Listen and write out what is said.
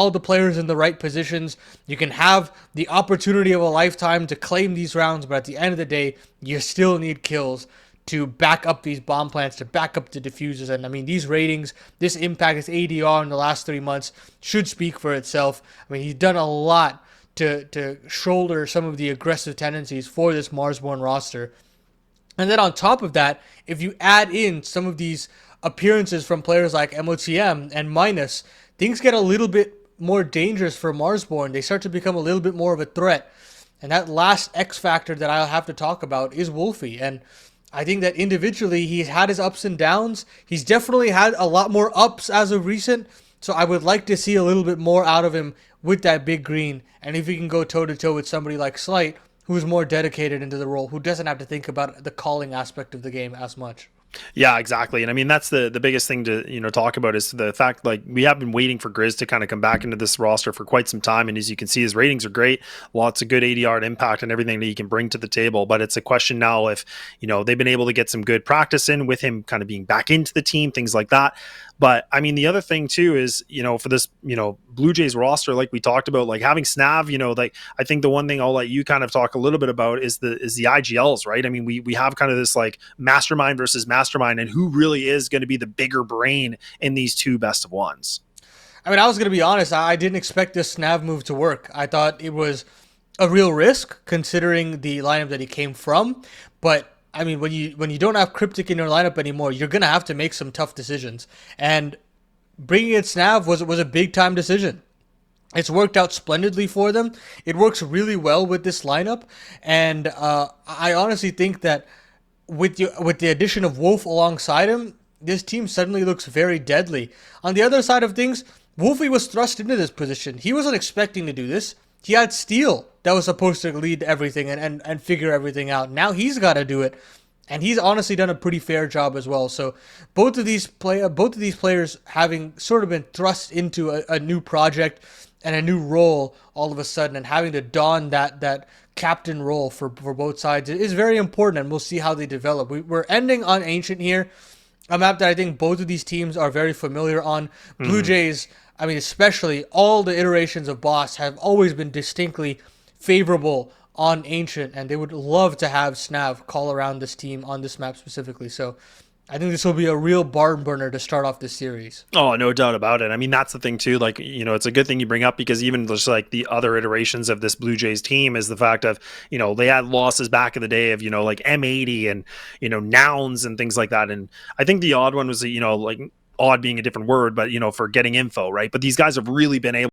all the players in the right positions. You can have the opportunity of a lifetime to claim these rounds, but at the end of the day, you still need kills to back up these bomb plants, to back up the diffusers. And I mean, these ratings, this impact, this ADR in the last 3 months should speak for itself. I mean, he's done a lot to shoulder some of the aggressive tendencies for this Marsborn roster. And then on top of that, if you add in some of these appearances from players like MOTM and Minus, things get a little bit more dangerous for Marsborn. They start to become a little bit more of a threat. And that last X factor that I'll have to talk about is Wolfie. And I think that individually he's had his ups and downs. He's definitely had a lot more ups as of recent. So I would like to see a little bit more out of him with that big green. And if he can go toe to toe with somebody like Slight, who's more dedicated into the role, who doesn't have to think about the calling aspect of the game as much. Yeah, exactly. And I mean, that's the biggest thing to, talk about is the fact, like, we have been waiting for Grizz to kind of come back into this roster for quite some time. And as you can see, his ratings are great. Lots of good ADR and impact and everything that he can bring to the table. But it's a question now if, they've been able to get some good practice in with him kind of being back into the team, things like that. But I mean, the other thing too is, for this, Blue Jays roster, like we talked about, like having Snav, like I think the one thing I'll let you kind of talk a little bit about is the IGLs, right? I mean, we have kind of this like mastermind versus mastermind, and who really is going to be the bigger brain in these two best of ones. I mean, I was going to be honest. I didn't expect this Snav move to work. I thought it was a real risk considering the lineup that he came from. But I mean, when you don't have Cryptic in your lineup anymore, you're going to have to make some tough decisions. And bringing in Snav was a big time decision. It's worked out splendidly for them. It works really well with this lineup. And I honestly think that with the addition of Wolf alongside him, this team suddenly looks very deadly. On the other side of things, Wolfie was thrust into this position. He wasn't expecting to do this. He had Steel that was supposed to lead everything and figure everything out. Now he's got to do it. And he's honestly done a pretty fair job as well. So both of these players having sort of been thrust into a new project and a new role all of a sudden, and having to don that captain role for both sides is very important, and we'll see how they develop. We're ending on Ancient here, a map that I think both of these teams are very familiar on. Blue Jays, I mean, especially all the iterations of Boss have always been distinctly favorable on Ancient, and they would love to have Snav call around this team on this map specifically. So I think this will be a real barn burner to start off this series. Oh, no doubt about it. I mean, that's the thing too. Like, it's a good thing you bring up, because even just like the other iterations of this Blue Jays team is the fact of, they had losses back in the day of, like M80 and, nouns and things like that. And I think the odd one was, like odd being a different word, but, for getting info, right? But these guys have really been able